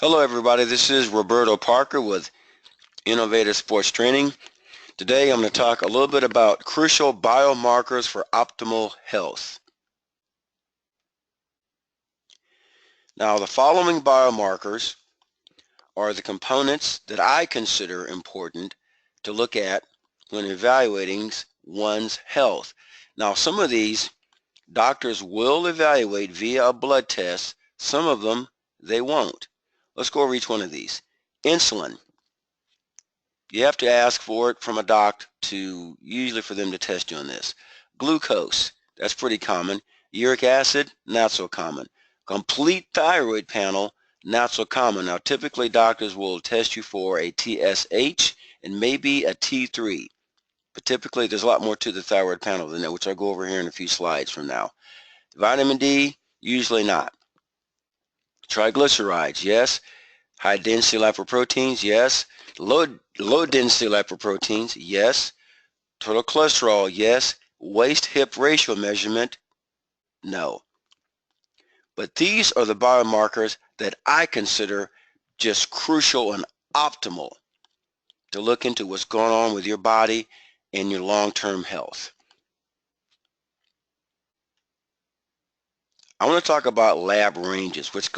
Hello everybody, this is Roberto Parker with Innovative Sports Training. Today I'm going to talk a little bit about crucial biomarkers for optimal health. Now the following biomarkers are the components that I consider important to look at when evaluating one's health. Now some of these doctors will evaluate via a blood test, some of them they won't. Let's go over each one of these. Insulin. You have to ask for it from a doc usually for them to test you on this. Glucose, that's pretty common. Uric acid, not so common. Complete thyroid panel, not so common. Now typically doctors will test you for a TSH and maybe a T3. But typically there's a lot more to the thyroid panel than that, which I'll go over here in a few slides from now. Vitamin D, usually not. Triglycerides, yes. High density lipoproteins, yes. Low density lipoproteins, yes. Total cholesterol, yes. Waist-hip ratio measurement, no. But these are the biomarkers that I consider just crucial and optimal to look into what's going on with your body and your long-term health. I want to talk about lab ranges, which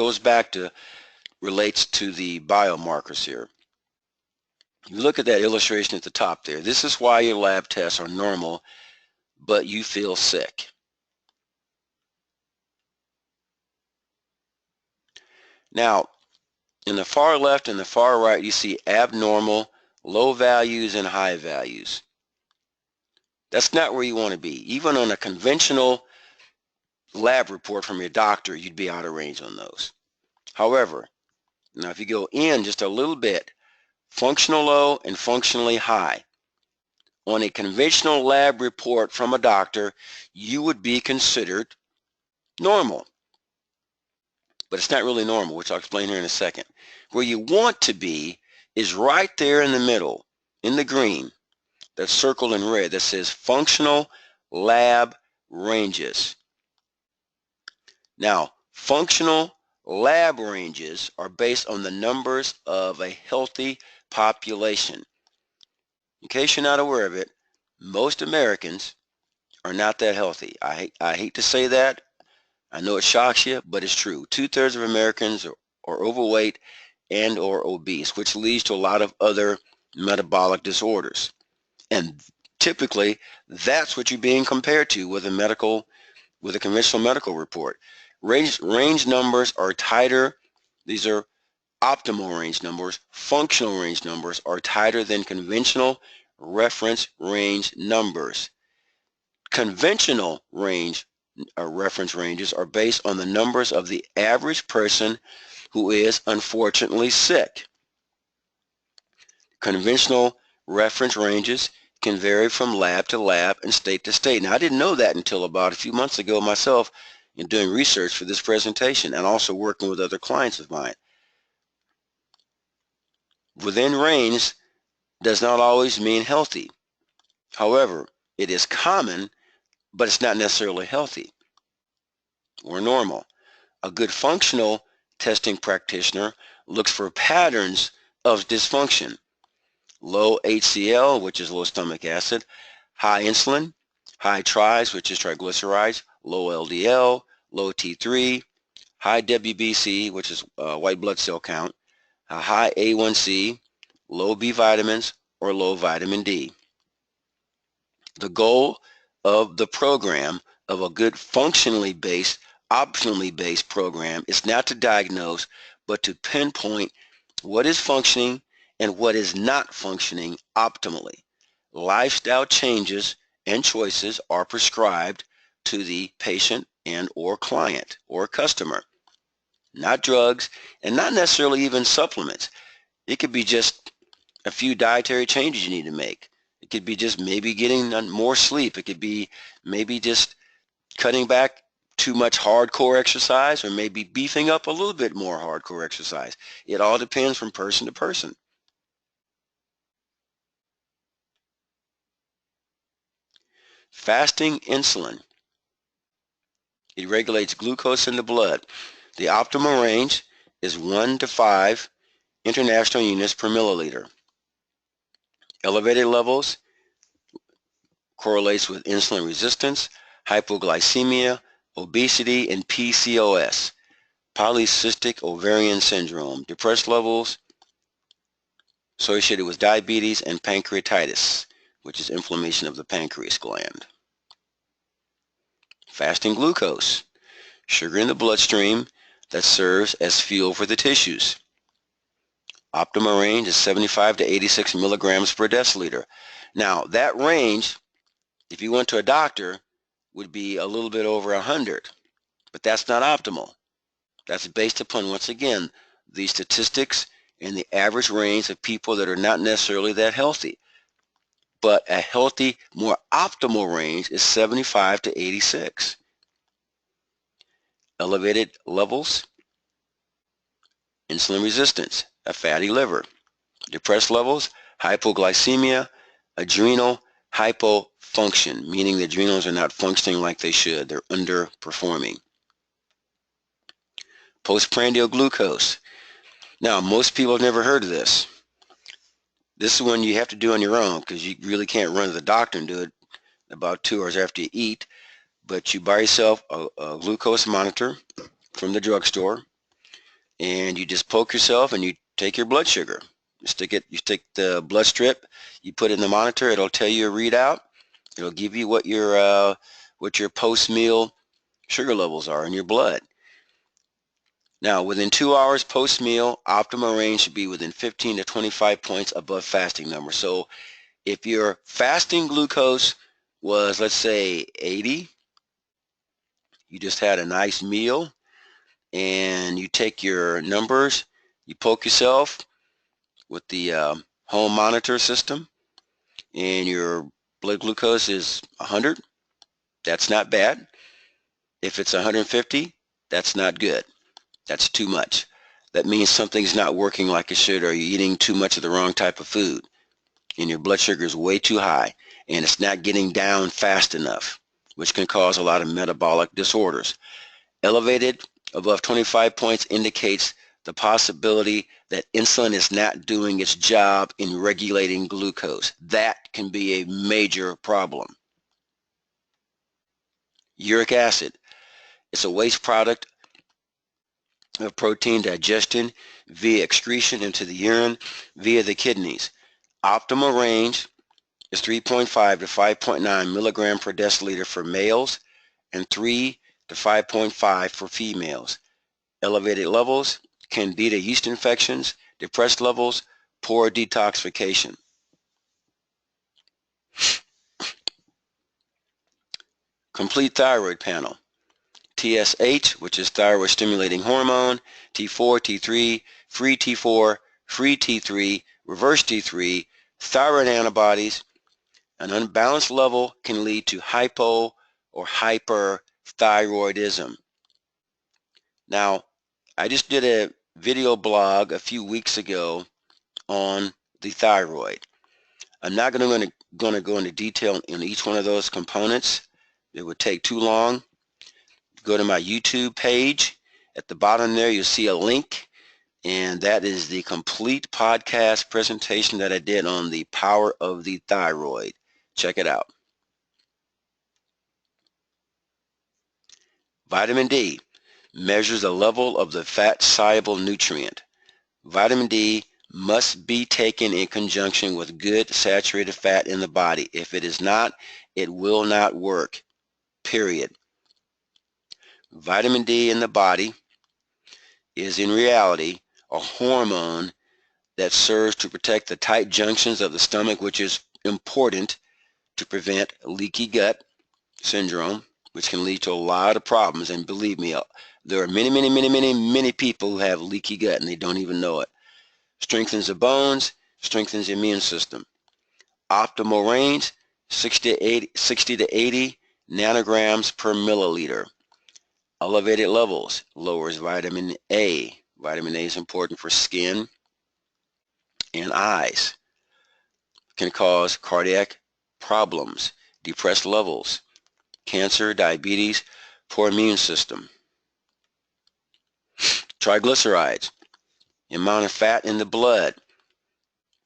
relates to the biomarkers here. You look at that illustration at the top there. This is why your lab tests are normal, but you feel sick. Now, in the far left and the far right, you see abnormal, low values, and high values. That's not where you want to be. Even on a conventional lab report from your doctor, you'd be out of range on those. However, now if you go in just a little bit, functional low and functionally high, on a conventional lab report from a doctor, you would be considered normal. But it's not really normal, which I'll explain here in a second. Where you want to be is right there in the middle, in the green, that's circled in red, that says functional lab ranges. Now, functional lab ranges are based on the numbers of a healthy population. In case you're not aware of it, most Americans are not that healthy. I hate to say that. I know it shocks you, but it's true. 2/3 of Americans are overweight and or obese, which leads to a lot of other metabolic disorders. And typically, that's what you're being compared to with a conventional medical report. Range numbers are tighter. These are optimal range numbers. Functional range numbers are tighter than conventional reference range numbers. Conventional reference ranges are based on the numbers of the average person who is unfortunately sick. Conventional reference ranges can vary from lab to lab and state to state. Now, I didn't know that until about a few months ago myself in doing research for this presentation and also working with other clients of mine. Within range does not always mean healthy. However, it is common, but it's not necessarily healthy or normal. A good functional testing practitioner looks for patterns of dysfunction. Low HCl, which is low stomach acid, high insulin, high tris, which is triglycerides, low LDL, low T3, high WBC, which is white blood cell count, a high A1C, low B vitamins, or low vitamin D. The goal of the program of a good functionally based, optionally based program is not to diagnose, but to pinpoint what is functioning and what is not functioning optimally. Lifestyle changes and choices are prescribed to the patient and or client or customer, not drugs and not necessarily even supplements. It could be just a few dietary changes you need to make. It could be just maybe getting more sleep. It could be maybe just cutting back too much hardcore exercise or maybe beefing up a little bit more hardcore exercise. It all depends from person to person. Fasting insulin. It regulates glucose in the blood. The optimal range is 1 to 5 international units per milliliter. Elevated levels correlates with insulin resistance, hypoglycemia, obesity, and PCOS, polycystic ovarian syndrome. Depressed levels associated with diabetes and pancreatitis, which is inflammation of the pancreas gland. Fasting glucose, sugar in the bloodstream that serves as fuel for the tissues. Optimal range is 75 to 86 milligrams per deciliter. Now, that range, if you went to a doctor, would be a little bit over 100, but that's not optimal. That's based upon, once again, the statistics and the average range of people that are not necessarily that healthy. But a healthy, more optimal range is 75 to 86. Elevated levels, insulin resistance, a fatty liver. Depressed levels, hypoglycemia, adrenal hypofunction, meaning the adrenals are not functioning like they should. They're underperforming. Postprandial glucose. Now, most people have never heard of this. This is one you have to do on your own because you really can't run to the doctor and do it about 2 hours after you eat. But you buy yourself a glucose monitor from the drugstore, and you just poke yourself and you take your blood sugar. You stick the blood strip, you put it in the monitor, it'll tell you a readout. It'll give you what your post-meal sugar levels are in your blood. Now, within 2 hours post-meal, optimal range should be within 15 to 25 points above fasting number. So if your fasting glucose was, let's say, 80, you just had a nice meal, and you take your numbers, you poke yourself with the home monitor system, and your blood glucose is 100, that's not bad. If it's 150, that's not good. That's too much. That means something's not working like it should, or you're eating too much of the wrong type of food, and your blood sugar is way too high, and it's not getting down fast enough, which can cause a lot of metabolic disorders. Elevated above 25 points indicates the possibility that insulin is not doing its job in regulating glucose. That can be a major problem. Uric acid. It's a waste product of protein digestion via excretion into the urine via the kidneys. Optimal range is 3.5 to 5.9 milligram per deciliter for males and 3 to 5.5 for females. Elevated levels, candida yeast infections. Depressed levels, poor detoxification. Complete thyroid panel. TSH, which is thyroid stimulating hormone, T4, T3, free T4, free T3, reverse T3, thyroid antibodies. An unbalanced level can lead to hypo or hyperthyroidism. Now, I just did a video blog a few weeks ago on the thyroid. I'm not going to go into detail in each one of those components. It would take too long. Go to my YouTube page. At the bottom there, you'll see a link, and that is the complete podcast presentation that I did on the power of the thyroid. Check it out. Vitamin D measures the level of the fat-soluble nutrient. Vitamin D must be taken in conjunction with good saturated fat in the body. If it is not, it will not work, period. Vitamin D in the body is in reality a hormone that serves to protect the tight junctions of the stomach, which is important to prevent leaky gut syndrome, which can lead to a lot of problems. And believe me, there are many people who have leaky gut and they don't even know it. Strengthens the bones, strengthens the immune system. Optimal range, 60 to 80 nanograms per milliliter. Elevated levels lowers vitamin A. Vitamin A is important for skin and eyes. Can cause cardiac problems, depressed levels, cancer, diabetes, poor immune system. Triglycerides, amount of fat in the blood,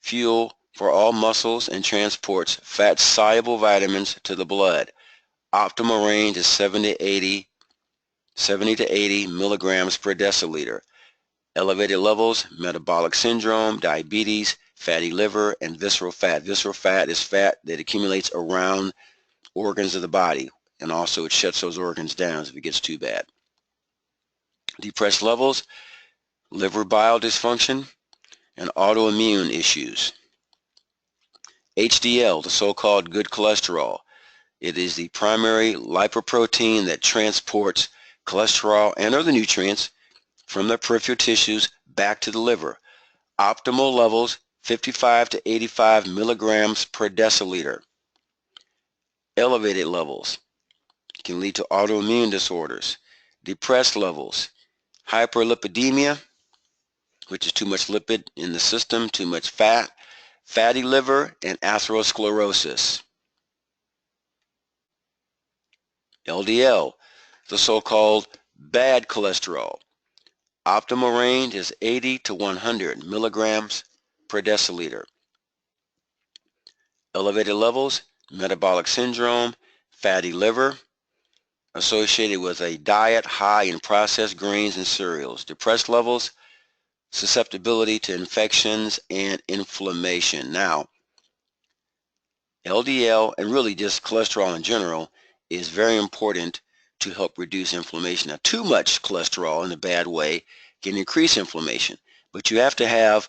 fuel for all muscles and transports fat-soluble vitamins to the blood. Optimal range is 70 to 80 milligrams per deciliter. Elevated levels, metabolic syndrome, diabetes, fatty liver, and visceral fat. Visceral fat is fat that accumulates around organs of the body, and also it shuts those organs down if it gets too bad. Depressed levels, liver bile dysfunction, and autoimmune issues. HDL, the so-called good cholesterol. It is the primary lipoprotein that transports cholesterol and other nutrients from the peripheral tissues back to the liver. Optimal levels, 55 to 85 milligrams per deciliter. Elevated levels can lead to autoimmune disorders. Depressed levels, hyperlipidemia, which is too much lipid in the system, too much fat, fatty liver, and atherosclerosis. LDL, the so-called bad cholesterol. Optimal range is 80 to 100 milligrams per deciliter. Elevated levels, metabolic syndrome, fatty liver, associated with a diet high in processed grains and cereals. Depressed levels, susceptibility to infections and inflammation. Now, LDL, and really just cholesterol in general, is very important to help reduce inflammation. Now, too much cholesterol in a bad way can increase inflammation, but you have to have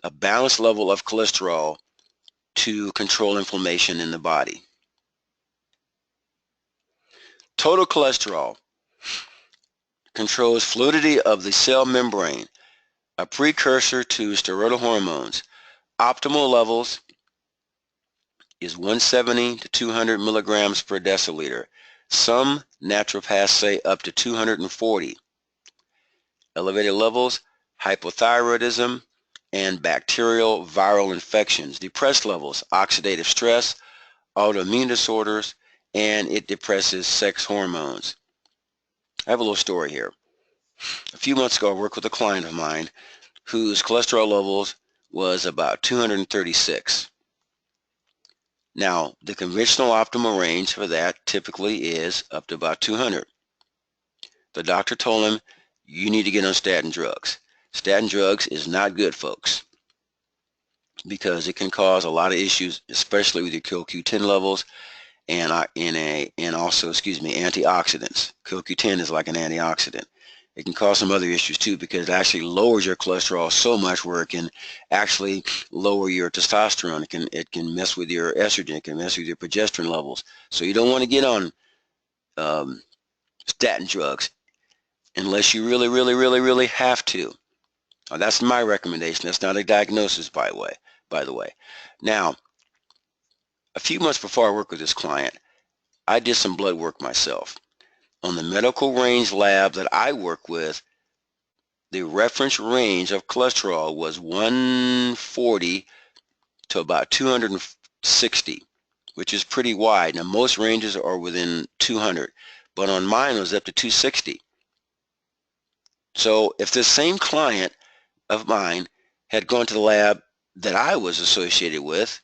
a balanced level of cholesterol to control inflammation in the body. Total cholesterol controls fluidity of the cell membrane, a precursor to steroidal hormones. Optimal levels is 170 to 200 milligrams per deciliter. Some naturopaths say up to 240. Elevated levels, hypothyroidism, and bacterial viral infections. Depressed levels, oxidative stress, autoimmune disorders, and it depresses sex hormones. I have a little story here. A few months ago, I worked with a client of mine whose cholesterol levels was about 236. Now, the conventional optimal range for that typically is up to about 200. The doctor told him, you need to get on statin drugs. Statin drugs is not good, folks, because it can cause a lot of issues, especially with your CoQ10 levels and also, antioxidants. CoQ10 is like an antioxidant. It can cause some other issues too, because it actually lowers your cholesterol so much where it can actually lower your testosterone. It can mess with your estrogen. It can mess with your progesterone levels. So you don't want to get on statin drugs unless you really have to. Now, that's my recommendation. That's not a diagnosis, by the way. Now, a few months before I worked with this client, I did some blood work myself. On the medical range lab that I work with, the reference range of cholesterol was 140 to about 260, which is pretty wide. Now, most ranges are within 200, but on mine it was up to 260. So if this same client of mine had gone to the lab that I was associated with,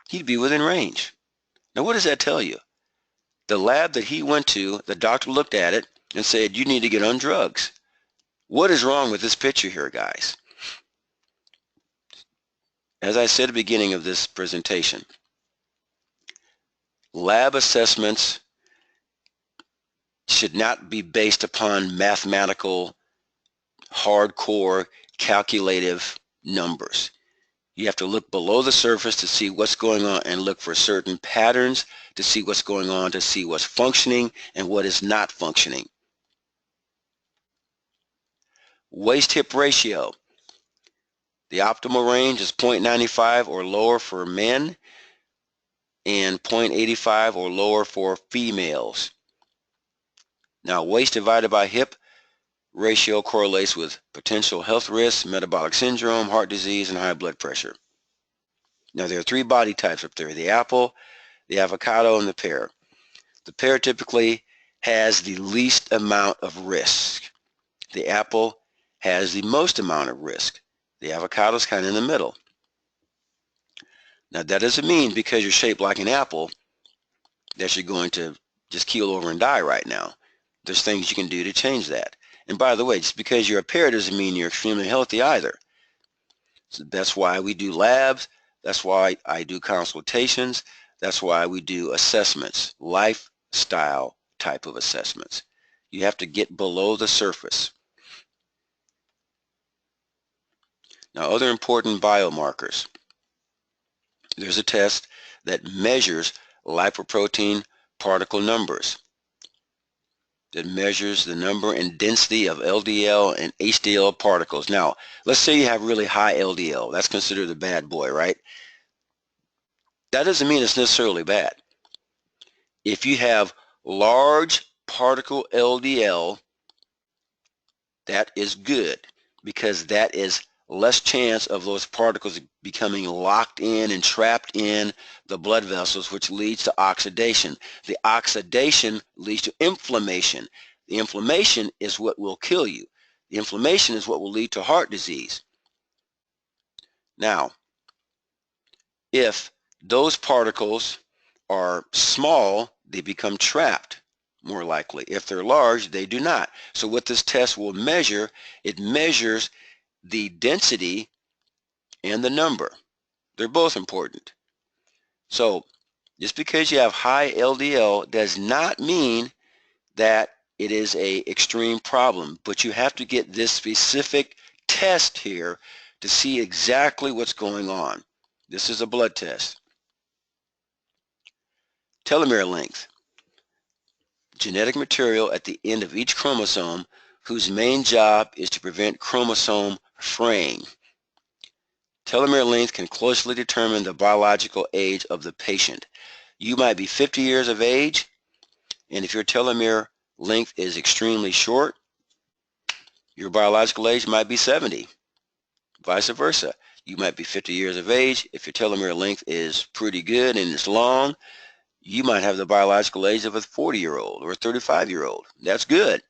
he'd be within range. Now, what does that tell you? The lab that he went to, the doctor looked at it and said, you need to get on drugs. What is wrong with this picture here, guys? As I said at the beginning of this presentation, lab assessments should not be based upon mathematical, hardcore, calculative numbers. You have to look below the surface to see what's going on and look for certain patterns to see what's going on, to see what's functioning and what is not functioning. Waist-hip ratio. The optimal range is 0.95 or lower for men and 0.85 or lower for females. Now, waist divided by hip ratio correlates with potential health risks, metabolic syndrome, heart disease, and high blood pressure. Now, there are three body types up there: the apple, the avocado, and the pear. The pear typically has the least amount of risk. The apple has the most amount of risk. The avocado is kind of in the middle. Now that doesn't mean because you're shaped like an apple that you're going to just keel over and die right now. There's things you can do to change that. And by the way, just because you're a pear doesn't mean you're extremely healthy either. So that's why we do labs. That's why I do consultations. That's why we do assessments, lifestyle type of assessments. You have to get below the surface. Now, other important biomarkers. There's a test that measures lipoprotein particle numbers, that measures the number and density of LDL and HDL particles. Now, let's say you have really high LDL. That's considered a bad boy, right? That doesn't mean it's necessarily bad. If you have large particle LDL, that is good because that is less chance of those particles becoming locked in and trapped in the blood vessels, which leads to oxidation. The oxidation leads to inflammation. The inflammation is what will kill you. The inflammation is what will lead to heart disease. Now, if those particles are small, they become trapped, more likely. If they're large, they do not. So what this test will measure, it measures the density and the number. They're both important. So just because you have high LDL does not mean that it is an extreme problem, but you have to get this specific test here to see exactly what's going on. This is a blood test. Telomere length. Genetic material at the end of each chromosome whose main job is to prevent chromosome fraying. Telomere length can closely determine the biological age of the patient. You might be 50 years of age, and if your telomere length is extremely short, your biological age might be 70. Vice versa. You might be 50 years of age. If your telomere length is pretty good and it's long, you might have the biological age of a 40-year-old or a 35-year-old. That's good.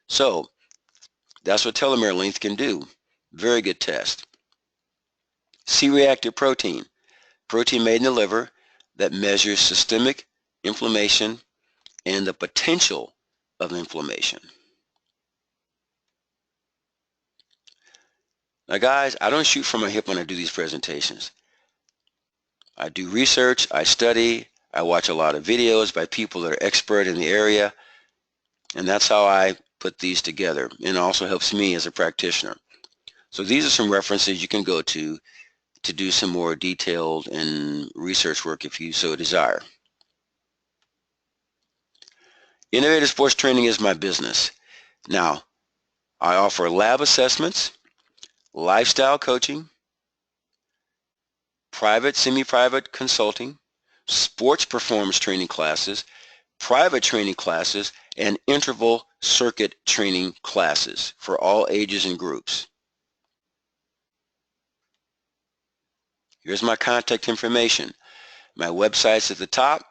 So that's what telomere length can do. Very good test. C-reactive protein. Protein made in the liver that measures systemic inflammation and the potential of inflammation. Now guys, I don't shoot from my hip when I do these presentations. I do research, I study, I watch a lot of videos by people that are expert in the area, and that's how I put these together, and it also helps me as a practitioner. So these are some references you can go to do some more detailed and research work if you so desire. Innovative Sports Training is my business. Now, I offer lab assessments, lifestyle coaching, private, semi-private consulting, sports performance training classes, private training classes, and interval circuit training classes for all ages and groups. Here's my contact information. My website's at the top.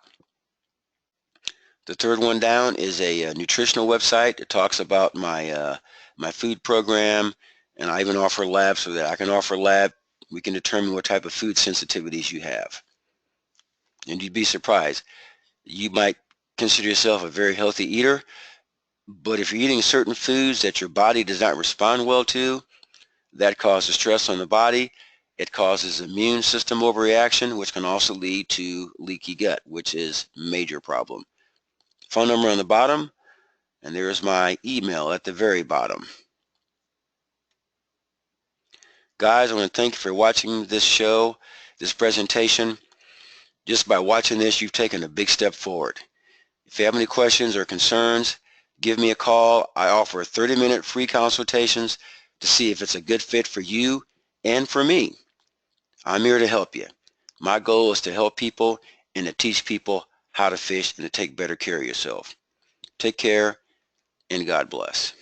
The third one down is a nutritional website that talks about my my food program, and I even offer labs so that I can offer lab. We can determine what type of food sensitivities you have. And you'd be surprised. You might consider yourself a very healthy eater, but if you're eating certain foods that your body does not respond well to, that causes stress on the body. It causes immune system overreaction, which can also lead to leaky gut, which is a major problem. Phone number on the bottom, and there's my email at the very bottom. Guys, I want to thank you for watching this show, this presentation. Just by watching this, you've taken a big step forward. If you have any questions or concerns, give me a call. I offer 30-minute free consultations to see if it's a good fit for you and for me. I'm here to help you. My goal is to help people and to teach people how to fish and to take better care of yourself. Take care, and God bless.